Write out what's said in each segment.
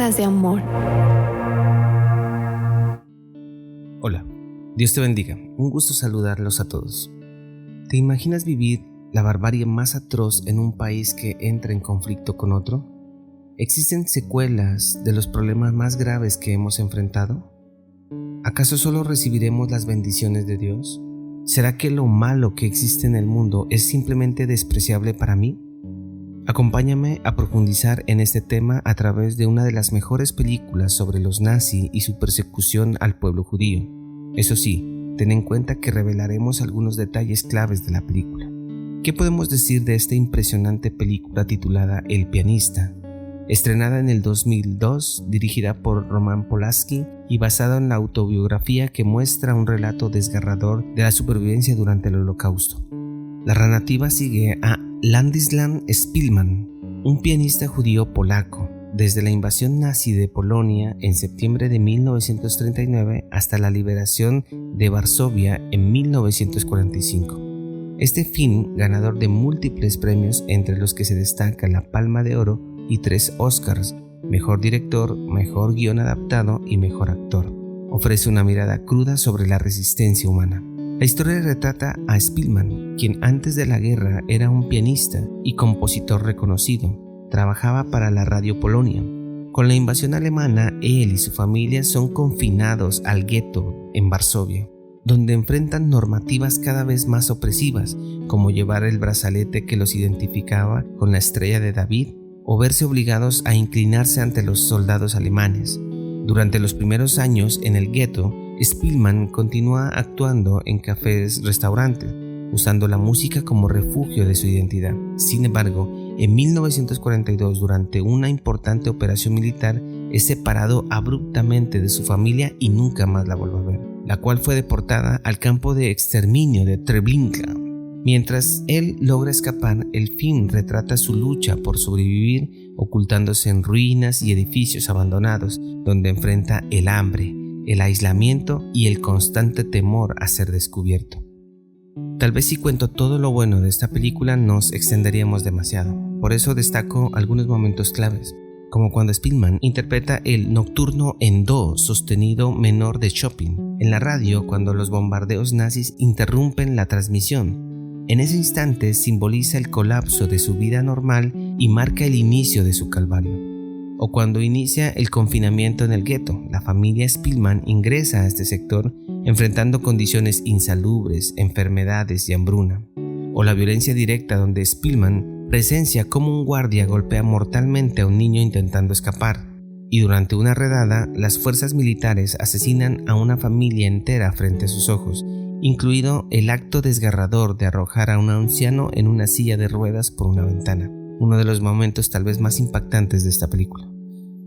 Palabras de amor. Hola, Dios te bendiga. Un gusto saludarlos a todos. ¿Te imaginas vivir la barbarie más atroz en un país que entra en conflicto con otro? ¿Existen secuelas de los problemas más graves que hemos enfrentado? ¿Acaso solo recibiremos las bendiciones de Dios? ¿Será que lo malo que existe en el mundo es simplemente despreciable para mí? Acompáñame a profundizar en este tema a través de una de las mejores películas sobre los nazis y su persecución al pueblo judío. Eso sí, ten en cuenta que revelaremos algunos detalles claves de la película. ¿Qué podemos decir de esta impresionante película titulada El pianista? Estrenada en el 2002, dirigida por Roman Polanski y basada en la autobiografía que muestra un relato desgarrador de la supervivencia durante el Holocausto. La narrativa sigue a Ladislav Szpilman, un pianista judío polaco, desde la invasión nazi de Polonia en septiembre de 1939 hasta la liberación de Varsovia en 1945. Este film, ganador de múltiples premios, entre los que se destaca la Palma de Oro y 3 Oscars, Mejor Director, Mejor Guión Adaptado y Mejor Actor, ofrece una mirada cruda sobre la resistencia humana. La historia retrata a Szpilman, quien antes de la guerra era un pianista y compositor reconocido. Trabajaba para la Radio Polonia. Con la invasión alemana, él y su familia son confinados al gueto en Varsovia, donde enfrentan normativas cada vez más opresivas, como llevar el brazalete que los identificaba con la estrella de David o verse obligados a inclinarse ante los soldados alemanes. Durante los primeros años en el gueto, Szpilman continúa actuando en cafés-restaurantes, usando la música como refugio de su identidad. Sin embargo, en 1942, durante una importante operación militar, es separado abruptamente de su familia y nunca más la vuelve a ver, la cual fue deportada al campo de exterminio de Treblinka. Mientras él logra escapar, el film retrata su lucha por sobrevivir, ocultándose en ruinas y edificios abandonados, donde enfrenta el hambre, el aislamiento y el constante temor a ser descubierto. Tal vez si cuento todo lo bueno de esta película nos extenderíamos demasiado, por eso destaco algunos momentos claves, como cuando Szpilman interpreta el Nocturno en Do sostenido menor de Chopin en la radio cuando los bombardeos nazis interrumpen la transmisión. En ese instante simboliza el colapso de su vida normal y marca el inicio de su calvario. O cuando inicia el confinamiento en el gueto, la familia Szpilman ingresa a este sector enfrentando condiciones insalubres, enfermedades y hambruna. O la violencia directa donde Szpilman presencia cómo un guardia golpea mortalmente a un niño intentando escapar. Y durante una redada, las fuerzas militares asesinan a una familia entera frente a sus ojos, incluido el acto desgarrador de arrojar a un anciano en una silla de ruedas por una ventana, uno de los momentos tal vez más impactantes de esta película.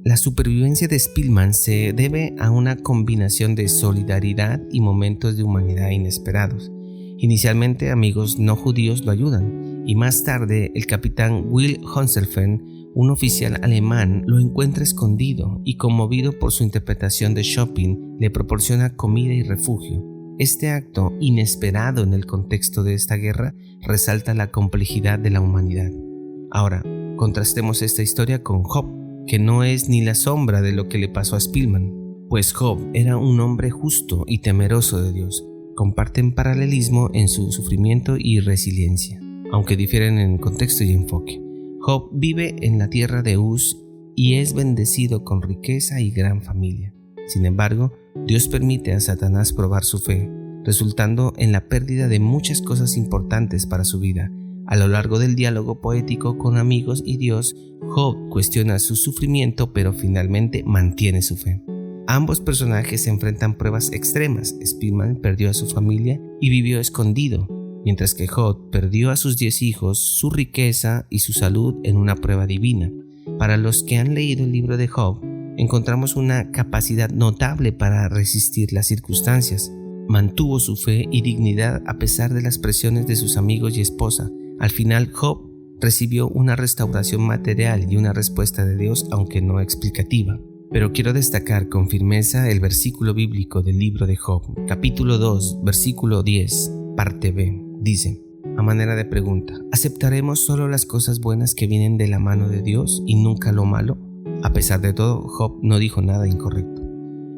La supervivencia de Szpilman se debe a una combinación de solidaridad y momentos de humanidad inesperados. Inicialmente amigos no judíos lo ayudan, y más tarde el capitán Will Hohenzollern, un oficial alemán, lo encuentra escondido y conmovido por su interpretación de Chopin, le proporciona comida y refugio. Este acto, inesperado en el contexto de esta guerra, resalta la complejidad de la humanidad. Ahora, contrastemos esta historia con Job, que no es ni la sombra de lo que le pasó a Szpilman, pues Job era un hombre justo y temeroso de Dios. Comparten paralelismo en su sufrimiento y resiliencia, aunque difieren en contexto y enfoque. Job vive en la tierra de Uz y es bendecido con riqueza y gran familia. Sin embargo, Dios permite a Satanás probar su fe, resultando en la pérdida de muchas cosas importantes para su vida. A lo largo del diálogo poético con amigos y Dios, Job cuestiona su sufrimiento, pero finalmente mantiene su fe. Ambos personajes se enfrentan pruebas extremas. Szpilman perdió a su familia y vivió escondido, mientras que Job perdió a sus 10 hijos, su riqueza y su salud en una prueba divina. Para los que han leído el libro de Job, encontramos una capacidad notable para resistir las circunstancias. Mantuvo su fe y dignidad a pesar de las presiones de sus amigos y esposa. Al final, Job recibió una restauración material y una respuesta de Dios, aunque no explicativa. Pero quiero destacar con firmeza el versículo bíblico del libro de Job, capítulo 2, versículo 10, parte B. Dice, a manera de pregunta, ¿aceptaremos solo las cosas buenas que vienen de la mano de Dios y nunca lo malo? A pesar de todo, Job no dijo nada incorrecto.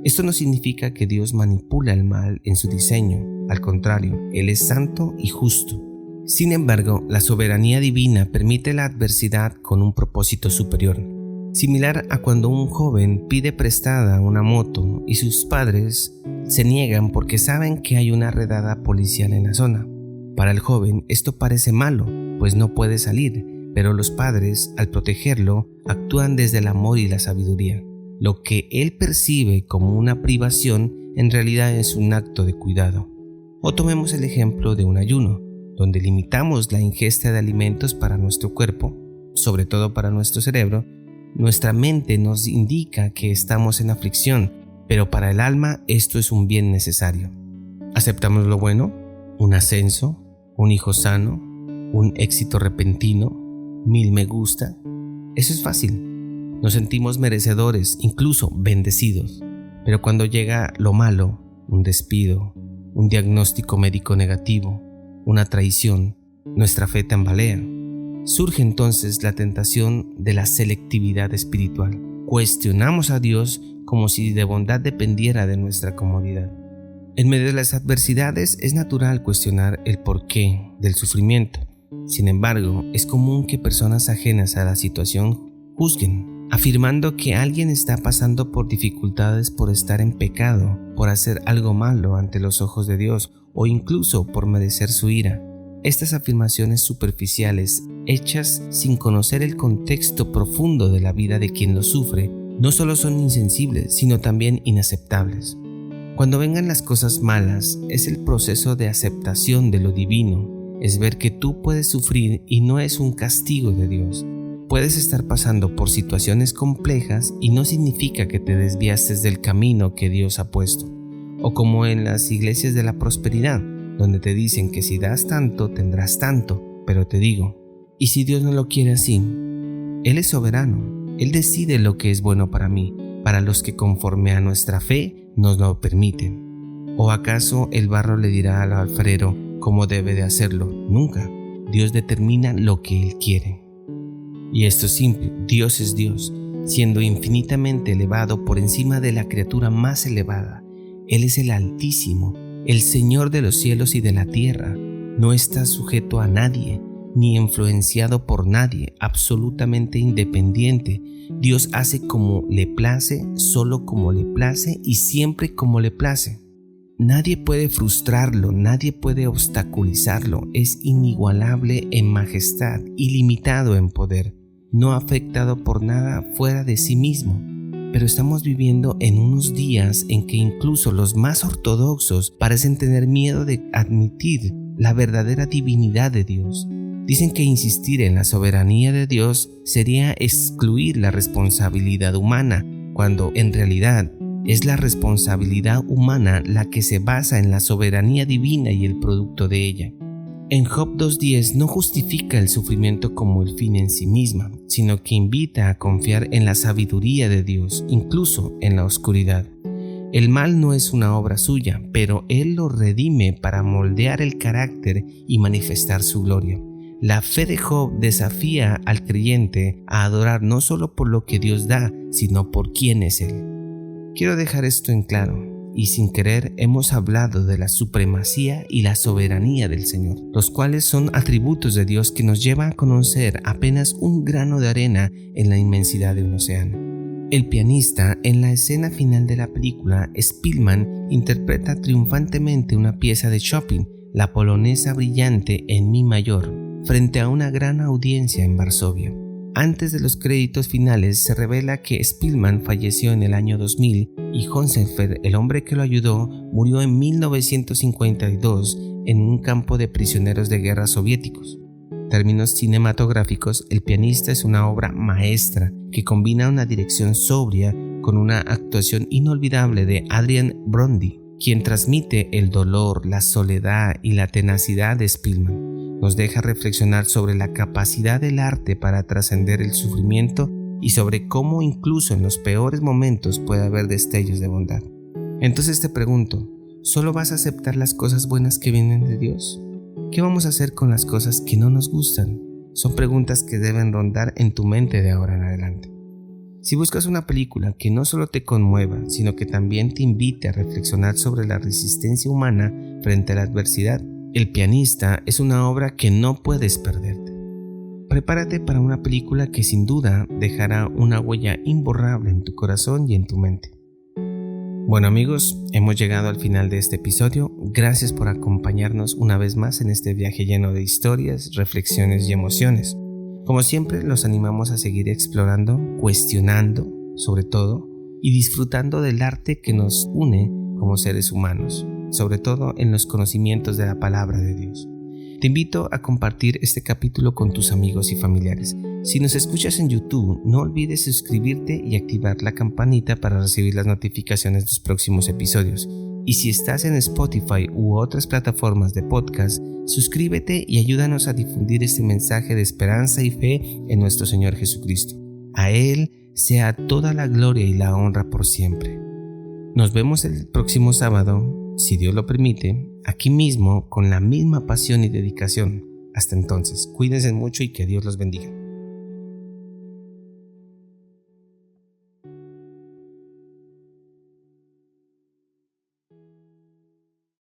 Esto no significa que Dios manipula el mal en su diseño. Al contrario, Él es santo y justo. Sin embargo, la soberanía divina permite la adversidad con un propósito superior. Similar a cuando un joven pide prestada una moto y sus padres se niegan porque saben que hay una redada policial en la zona. Para el joven esto parece malo, pues no puede salir, pero los padres, al protegerlo, actúan desde el amor y la sabiduría. Lo que él percibe como una privación en realidad es un acto de cuidado. O tomemos el ejemplo de un ayuno, donde limitamos la ingesta de alimentos para nuestro cuerpo, sobre todo para nuestro cerebro. Nuestra mente nos indica que estamos en aflicción, pero para el alma esto es un bien necesario. ¿Aceptamos lo bueno? ¿Un ascenso? ¿Un hijo sano? ¿Un éxito repentino? ¿1000 me gusta? Eso es fácil. Nos sentimos merecedores, incluso bendecidos. Pero cuando llega lo malo, un despido, un diagnóstico médico negativo, una traición, nuestra fe tambalea. Surge entonces la tentación de la selectividad espiritual. Cuestionamos a Dios como si de bondad dependiera de nuestra comodidad. En medio de las adversidades es natural cuestionar el porqué del sufrimiento. Sin embargo, es común que personas ajenas a la situación juzguen, afirmando que alguien está pasando por dificultades por estar en pecado, por hacer algo malo ante los ojos de Dios o incluso por merecer su ira. Estas afirmaciones superficiales, hechas sin conocer el contexto profundo de la vida de quien lo sufre, no solo son insensibles, sino también inaceptables. Cuando vengan las cosas malas, es el proceso de aceptación de lo divino, es ver que tú puedes sufrir y no es un castigo de Dios. Puedes estar pasando por situaciones complejas y no significa que te desviaste del camino que Dios ha puesto. O como en las iglesias de la prosperidad, donde te dicen que si das tanto, tendrás tanto. Pero te digo, ¿y si Dios no lo quiere así? Él es soberano, Él decide lo que es bueno para mí, para los que conforme a nuestra fe nos lo permiten. ¿O acaso el barro le dirá al alfarero cómo debe de hacerlo? Nunca. Dios determina lo que Él quiere. Y esto es simple, Dios es Dios, siendo infinitamente elevado por encima de la criatura más elevada. Él es el Altísimo, el Señor de los cielos y de la tierra. No está sujeto a nadie, ni influenciado por nadie, absolutamente independiente. Dios hace como le place, solo como le place y siempre como le place. Nadie puede frustrarlo, nadie puede obstaculizarlo. Es inigualable en majestad, ilimitado en poder, no afectado por nada fuera de sí mismo. Pero estamos viviendo en unos días en que incluso los más ortodoxos parecen tener miedo de admitir la verdadera divinidad de Dios. Dicen que insistir en la soberanía de Dios sería excluir la responsabilidad humana, cuando en realidad es la responsabilidad humana la que se basa en la soberanía divina y el producto de ella. En Job 2:10 no justifica el sufrimiento como el fin en sí misma, sino que invita a confiar en la sabiduría de Dios, incluso en la oscuridad. El mal no es una obra suya, pero Él lo redime para moldear el carácter y manifestar su gloria. La fe de Job desafía al creyente a adorar no solo por lo que Dios da, sino por quién es Él. Quiero dejar esto en claro, y sin querer hemos hablado de la supremacía y la soberanía del Señor, los cuales son atributos de Dios que nos llevan a conocer apenas un grano de arena en la inmensidad de un océano. El pianista, en la escena final de la película, Spielman interpreta triunfantemente una pieza de Chopin, la polonesa brillante en mi mayor, frente a una gran audiencia en Varsovia. Antes de los créditos finales se revela que Spielman falleció en el año 2000 y Honsenfer, el hombre que lo ayudó, murió en 1952 en un campo de prisioneros de guerra soviéticos. En términos cinematográficos, El pianista es una obra maestra que combina una dirección sobria con una actuación inolvidable de Adrian Brody, quien transmite el dolor, la soledad y la tenacidad de Spielman. Nos deja reflexionar sobre la capacidad del arte para trascender el sufrimiento y sobre cómo incluso en los peores momentos puede haber destellos de bondad. Entonces te pregunto, ¿solo vas a aceptar las cosas buenas que vienen de Dios? ¿Qué vamos a hacer con las cosas que no nos gustan? Son preguntas que deben rondar en tu mente de ahora en adelante. Si buscas una película que no solo te conmueva, sino que también te invite a reflexionar sobre la resistencia humana frente a la adversidad, El pianista es una obra que no puedes perderte. Prepárate para una película que sin duda dejará una huella imborrable en tu corazón y en tu mente. Bueno amigos, hemos llegado al final de este episodio. Gracias por acompañarnos una vez más en este viaje lleno de historias, reflexiones y emociones. Como siempre, los animamos a seguir explorando, cuestionando, sobre todo, y disfrutando del arte que nos une como seres humanos, sobre todo en los conocimientos de la palabra de Dios. Te invito a compartir este capítulo con tus amigos y familiares. Si nos escuchas en YouTube, no olvides suscribirte y activar la campanita para recibir las notificaciones de los próximos episodios. Y si estás en Spotify u otras plataformas de podcast, suscríbete y ayúdanos a difundir este mensaje de esperanza y fe en nuestro Señor Jesucristo. A Él sea toda la gloria y la honra por siempre. Nos vemos el próximo sábado, si Dios lo permite, aquí mismo con la misma pasión y dedicación. Hasta entonces, cuídense mucho y que Dios los bendiga.